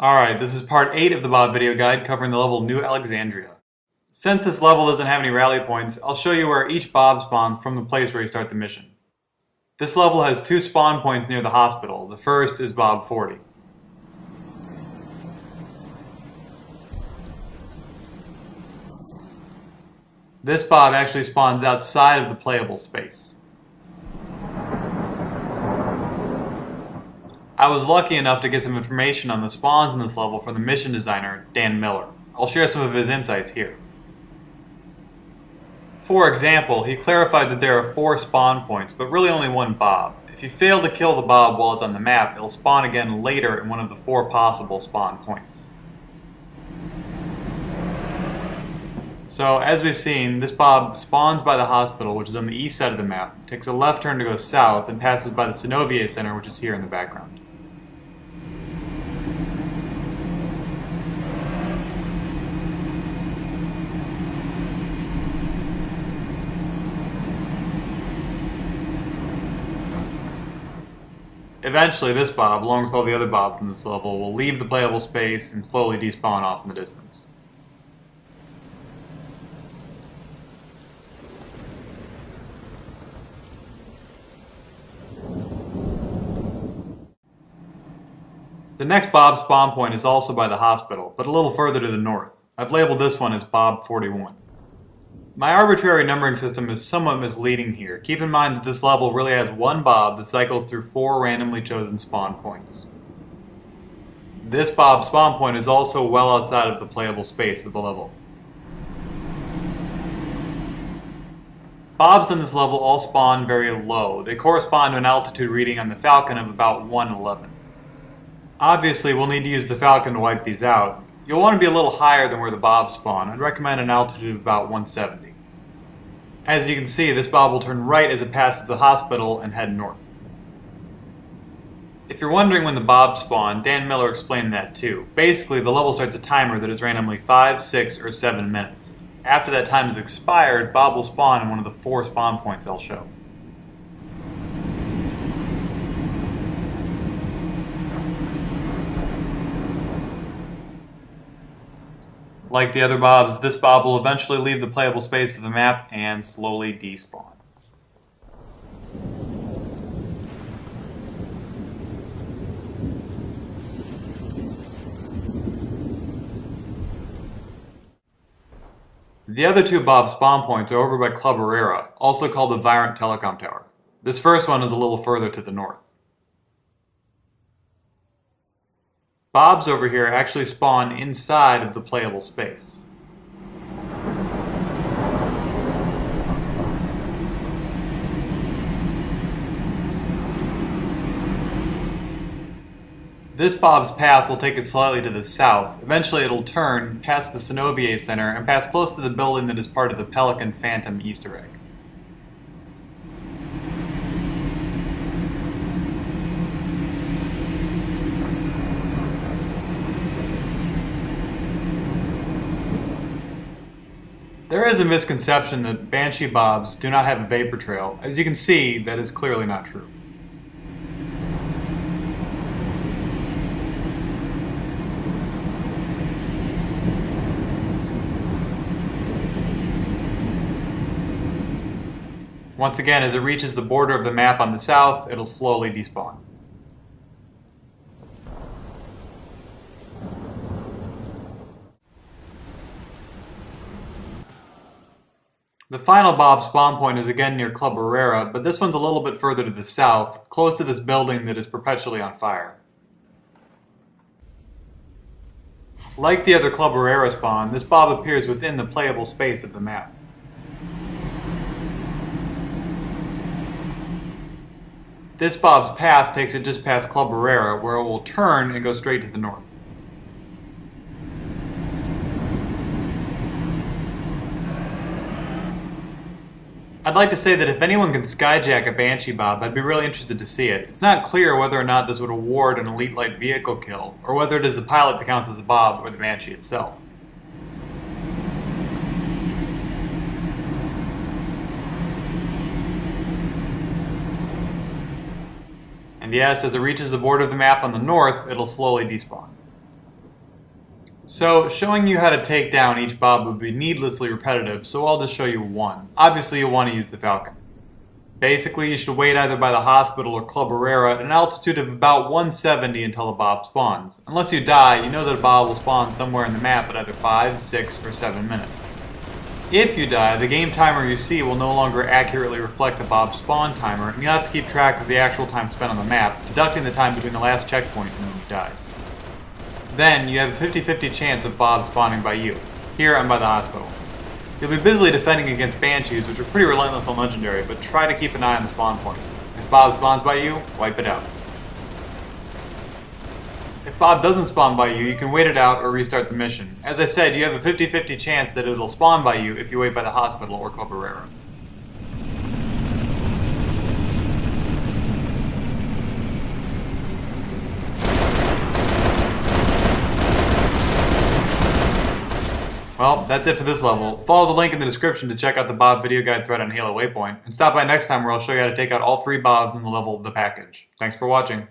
Alright, this is part 8 of the Bob video guide covering the level New Alexandria. Since this level doesn't have any rally points, I'll show you where each Bob spawns from the place where you start the mission. This level has 2 spawn points near the hospital. The first is Bob 40. This Bob actually spawns outside of the playable space. I was lucky enough to get some information on the spawns in this level from the mission designer, Dan Miller. I'll share some of his insights here. For example, he clarified that there are 4 spawn points, but really only 1 Bob. If you fail to kill the Bob while it's on the map, it'll spawn again later in one of the 4 possible spawn points. So, as we've seen, this Bob spawns by the hospital, which is on the east side of the map, takes a left turn to go south, and passes by the Synovier Center, which is here in the background. Eventually, this Bob, along with all the other Bobs in this level, will leave the playable space and slowly despawn off in the distance. The next Bob spawn point is also by the hospital, but a little further to the north. I've labeled this one as Bob 41. My arbitrary numbering system is somewhat misleading here. Keep in mind that this level really has 1 Bob that cycles through 4 randomly chosen spawn points. This Bob spawn point is also well outside of the playable space of the level. Bobs in this level all spawn very low. They correspond to an altitude reading on the Falcon of about 111. Obviously, we'll need to use the Falcon to wipe these out. You'll want to be a little higher than where the Bobs spawn. I'd recommend an altitude of about 170. As you can see, this Bob will turn right as it passes the hospital and head north. If you're wondering when the Bobs spawn, Dan Miller explained that too. Basically, the level starts a timer that is randomly 5, 6, or 7 minutes. After that time is expired, Bob will spawn in one of the 4 spawn points I'll show. Like the other Bobs, this Bob will eventually leave the playable space of the map and slowly despawn. The other 2 Bob spawn points are over by Club Herrera, also called the Virant Telecom Tower. This first one is a little further to the north. Bobs over here actually spawn inside of the playable space. This Bob's path will take it slightly to the south. Eventually it'll turn past the Synovier Center and pass close to the building that is part of the Pelican Phantom Easter egg. There is a misconception that Banshee Bobs do not have a vapor trail. As you can see, that is clearly not true. Once again, as it reaches the border of the map on the south, it'll slowly despawn. The final Bob spawn point is again near Club Herrera, but this one's a little bit further to the south, close to this building that is perpetually on fire. Like the other Club Herrera spawn, this Bob appears within the playable space of the map. This Bob's path takes it just past Club Herrera, where it will turn and go straight to the north. I'd like to say that if anyone can skyjack a Banshee Bob, I'd be really interested to see it. It's not clear whether or not this would award an Elite Light vehicle kill, or whether it is the pilot that counts as a Bob or the Banshee itself. And yes, as it reaches the border of the map on the north, it'll slowly despawn. So, showing you how to take down each Bob would be needlessly repetitive, so I'll just show you one. Obviously, you'll want to use the Falcon. Basically, you should wait either by the hospital or Club Herrera at an altitude of about 170 until the Bob spawns. Unless you die, you know that a Bob will spawn somewhere in the map at either 5, 6, or 7 minutes. If you die, the game timer you see will no longer accurately reflect the Bob spawn timer, and you'll have to keep track of the actual time spent on the map, deducting the time between the last checkpoint and when you died. Then, you have a 50-50 chance of Bob spawning by you. Here, I'm by the hospital. You'll be busily defending against Banshees, which are pretty relentless on Legendary, but try to keep an eye on the spawn points. If Bob spawns by you, wipe it out. If Bob doesn't spawn by you, you can wait it out or restart the mission. As I said, you have a 50-50 chance that it'll spawn by you if you wait by the hospital or Club Herrera. Well, that's it for this level. Follow the link in the description to check out the Bob video guide thread on Halo Waypoint, and stop by next time where I'll show you how to take out all 3 Bobs in the level of the package. Thanks for watching.